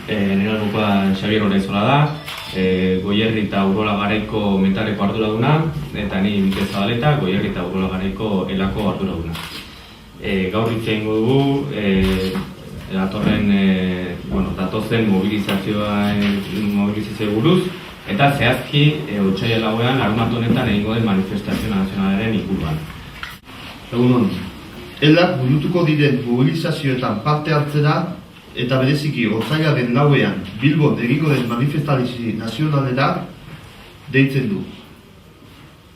Nire albukoa Xabier Oraizola da, Goierri eta Urola Garaiko metaleko arduraduna, eta ni Mikel Zabaleta, Goierri eta Urola Garaiko elako arduraduna. Gaur hitz egingo dugu, datozen mobilizazio buruz, eta zehazki otsaila lauean larunbat honetan egingo den manifestazio nazionalaren inguruan. Egunon, elak burutuko diren mobilizazioetan parte hartzera eta bereziki otsailaren lauean Bilbon egingo den manifestazio nazionalera deitzen du.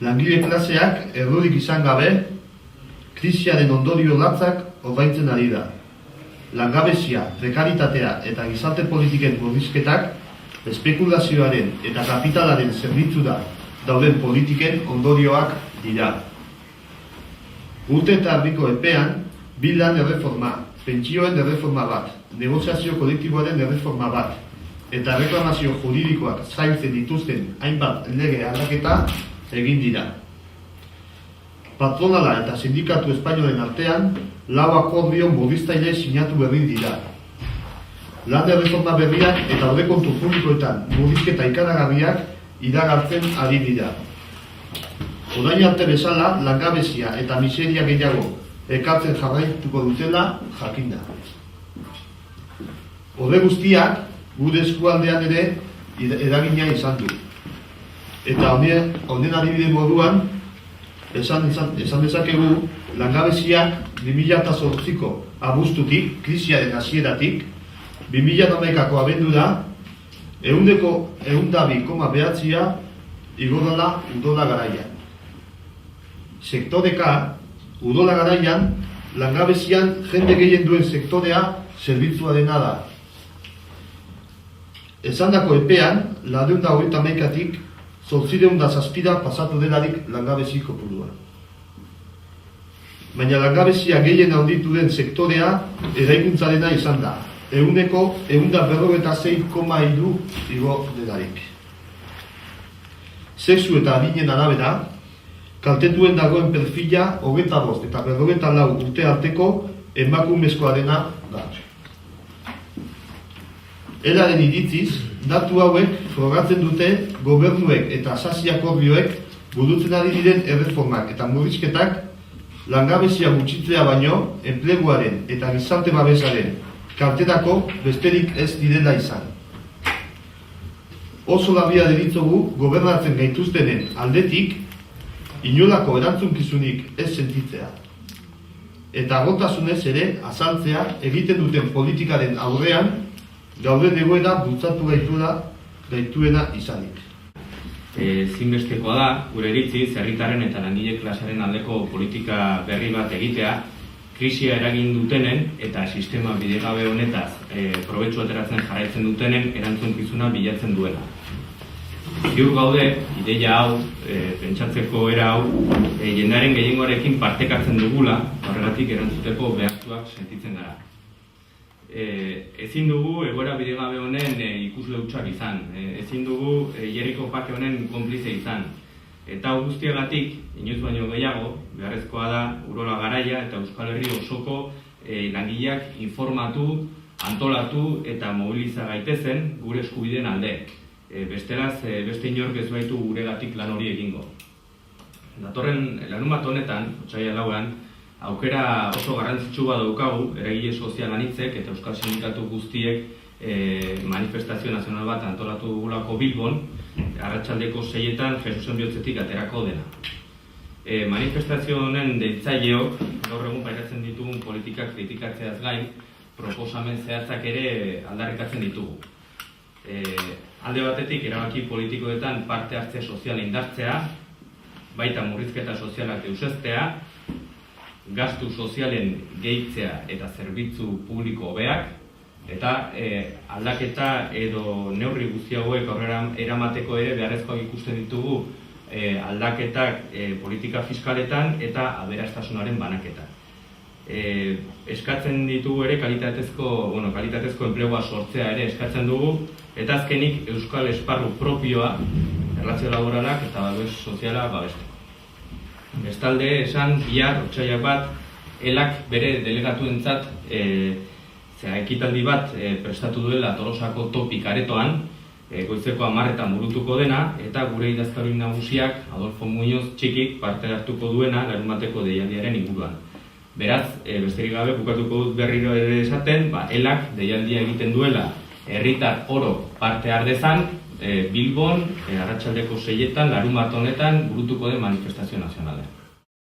Langile klaseak errorik izan gabe, krisiaren ondorio latzak ordaintzen ari da. Langabezia, prekaritatea eta gizarte politiken murrizketak espekulazioaren eta kapitalaren zerbitzura dauden politiken ondorioak dira. Urte eta erdiko epean, bi lan erreforma, pentsioen erreforma bat, negoziazio kolektiboaren erreforma bat, eta reklamazio juridikoak zaintzen dituzten hainbat lege aldaketa egin dira. Patronala eta sindikatu espainolen artean, lau akordio murriztaile sinatu berri dira. Lan erreforma berriak eta aurrekontu publikoetan murrizketa ikaragarriak iragartzen ari dira. Orain arte bezala, langabezia eta miseria gehiago ekartzen jarraituko dutela jakinda. Horre guztiak, gure eskualdean ere eragina izan du. Eta honen adibide moduan, esan dezakegu, langabeziak 2008ko abuztutik, krisiaren hasieratik, 2011ko abendura, 102,9 igo dela Urola Garaian. Sektoreka, Urola Garaian, langabezian jende gehien duen sektorea zerbitzuarena da. Esandako epean, 291tik 807 pasatu delarik langabezi kopurua. Baina langabezia gehien handitu den sektorea eraikuntzarena izan da. 156,3 igo delarik. Sexu eta adinen arabera, kaltetuen dagoen perfila 25 eta 54 urte arteko emakumezkoarena da. Elaren iritziz, datu hauek frogatzen dute gobernuek eta sasi akordioek burutzen ari diren erreformak eta murrizketak langabezia gutxitzea baino enpleguaren eta gizarte babesaren kalterako besterik ez direla izan. Oso labia deritzogu gobernatzen gaituztenen aldetik inolako erantzunkizunik ez sentitzea. Eta agotasunez ere azaltzea egiten duten politikaren aurrean gauden egoera bultzatu gaituena izanik. Zinbestekoa da, gure iritziz, herritarren eta langile klasearen aldeko politika berri bat egitea, krisia eragin dutenen eta sistema bidegabe honetaz probetxu ateratzen jarraitzen dutenen erantzunkizuna bilatzen duela. Ziur gaude, ideia hau, pentsatzeko era hau, jendearen gehiengoarekin partekatzen dugula, horregatik erantzuteko behartuak sentitzen gara. Ezin dugu egoera bidegabe honen ikusle hutsak izan, ezin dugu Jeriko pake honen konplize izan. Eta guztiagatik, inoiz baino gehiago, beharrezkoa da Urola Garaia eta Euskal Herri osoko langileak informatu, antolatu eta mobiliza gaitezen gure eskubideen alde. Besteraz, beste inork ez baitu guregatik lan hori egingo. Datorren larunbat honetan, otsaila lauan, aukera oso garrantzitsua daukagu eragile sozial anitzek eta euskal sindikatu guztiek manifestazio nazional bat antolatu dugulako Bilbon, arratsaldeko 6etan Jesusen bihotzetik aterako dena. Manifestazio honen deitzaileok gaur egun pairatzen ditugun politikak kritikatzeaz gain, proposamen zehatzak ere aldarrikatzen ditugu. Alde batetik erabaki politikoetan parte hartze soziala indartzea, baita murrizketa sozialak deuseztea, gastu sozialen gehitzea eta zerbitzu publiko hobeak, eta aldaketa edo neurri guzti hauek aurrera eramateko ere beharrezkoak ikusten ditugu aldaketak politika fiskaletan eta aberastasunaren banaketan. Eskatzen ditugu ere kalitatezko enplegua sortzea ere eskatzen dugu, eta azkenik euskal esparru propioa, erlazio laboralak eta babes soziala babesteko. Bestalde, esan bihar, otsailak bat, elak bere delegatuentzat ekitaldi bat prestatu duela Tolosako Topik aretoan, goizeko 10:00 burutuko dena, eta gure idazkari nagusiak Adolfo Muñoz Txikik parte hartuko duena larunbateko deialdiaren inguruan. Beraz, besterik gabe bukatuko dut berriro ere esaten, elak deialdia egiten duela herritar oro parte har dezan, Bilbon, arratsaldeko 6:00 larunbat honetan burutuko den manifestazio nazionalean.